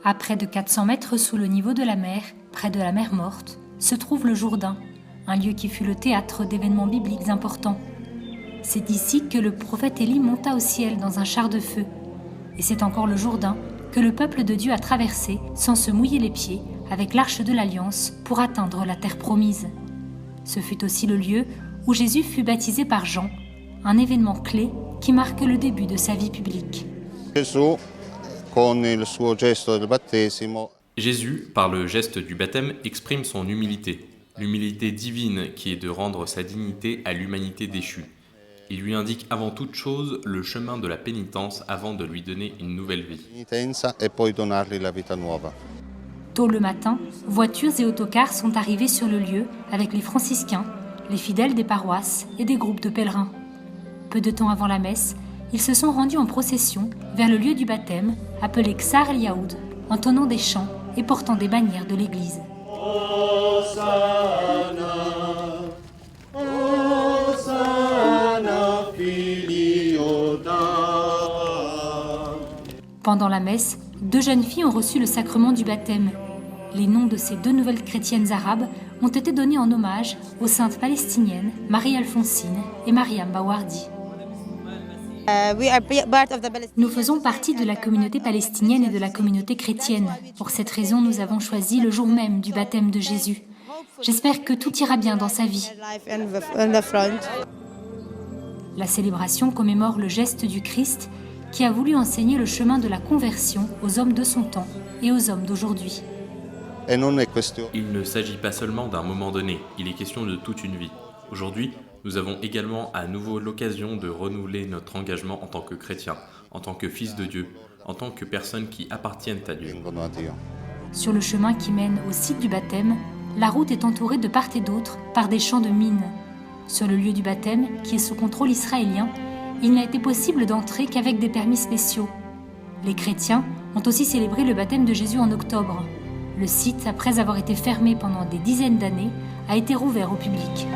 À près de 400 mètres sous le niveau de la mer, près de la mer Morte, se trouve le Jourdain, un lieu qui fut le théâtre d'événements bibliques importants. C'est d'ici que le prophète Élie monta au ciel dans un char de feu. Et c'est encore le Jourdain que le peuple de Dieu a traversé sans se mouiller les pieds avec l'arche de l'Alliance pour atteindre la terre promise. Ce fut aussi le lieu où Jésus fut baptisé par Jean, un événement clé qui marque le début de sa vie publique. Jésus, par le geste du baptême, exprime son humilité, l'humilité divine qui est de rendre sa dignité à l'humanité déchue. Il lui indique avant toute chose le chemin de la pénitence avant de lui donner une nouvelle vie. Tôt le matin, voitures et autocars sont arrivés sur le lieu avec les franciscains, les fidèles des paroisses et des groupes de pèlerins. Peu de temps avant la messe, ils se sont rendus en procession vers le lieu du baptême, appelé Ksar El Yaoud, entonnant des chants et portant des bannières de l'église. Pendant la messe, 2 jeunes filles ont reçu le sacrement du baptême. Les noms de ces 2 nouvelles chrétiennes arabes ont été donnés en hommage aux saintes palestiniennes Marie-Alphonsine et Mariam Bawardi. Nous faisons partie de la communauté palestinienne et de la communauté chrétienne. Pour cette raison, nous avons choisi le jour même du baptême de Jésus. J'espère que tout ira bien dans sa vie. La célébration commémore le geste du Christ qui a voulu enseigner le chemin de la conversion aux hommes de son temps et aux hommes d'aujourd'hui. Il ne s'agit pas seulement d'un moment donné, il est question de toute une vie. Aujourd'hui, nous avons également à nouveau l'occasion de renouveler notre engagement en tant que chrétiens, en tant que fils de Dieu, en tant que personnes qui appartiennent à Dieu. Sur le chemin qui mène au site du baptême, la route est entourée de part et d'autre par des champs de mines. Sur le lieu du baptême, qui est sous contrôle israélien, il n'a été possible d'entrer qu'avec des permis spéciaux. Les chrétiens ont aussi célébré le baptême de Jésus en octobre. Le site, après avoir été fermé pendant des dizaines d'années, a été rouvert au public.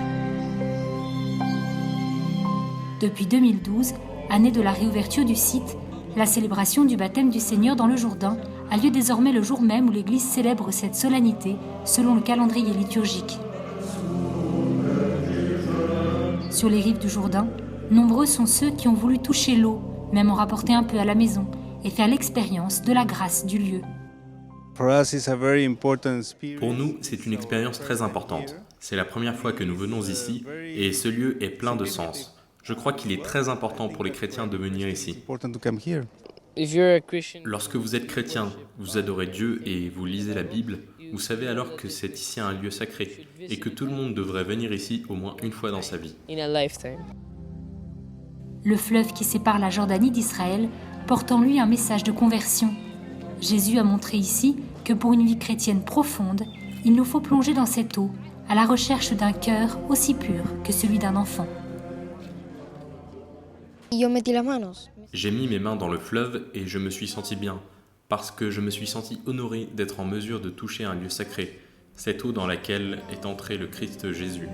Depuis 2012, année de la réouverture du site, la célébration du baptême du Seigneur dans le Jourdain a lieu désormais le jour même où l'Église célèbre cette solennité selon le calendrier liturgique. Sur les rives du Jourdain, nombreux sont ceux qui ont voulu toucher l'eau, même en rapporter un peu à la maison, et faire l'expérience de la grâce du lieu. Pour nous, c'est une expérience très importante. C'est la première fois que nous venons ici et ce lieu est plein de sens. Je crois qu'il est très important pour les chrétiens de venir ici. Lorsque vous êtes chrétien, vous adorez Dieu et vous lisez la Bible, vous savez alors que c'est ici un lieu sacré et que tout le monde devrait venir ici au moins une fois dans sa vie. Le fleuve qui sépare la Jordanie d'Israël porte en lui un message de conversion. Jésus a montré ici que pour une vie chrétienne profonde, il nous faut plonger dans cette eau, à la recherche d'un cœur aussi pur que celui d'un enfant. J'ai mis mes mains dans le fleuve et je me suis senti bien, parce que je me suis senti honoré d'être en mesure de toucher un lieu sacré, cette eau dans laquelle est entré le Christ Jésus.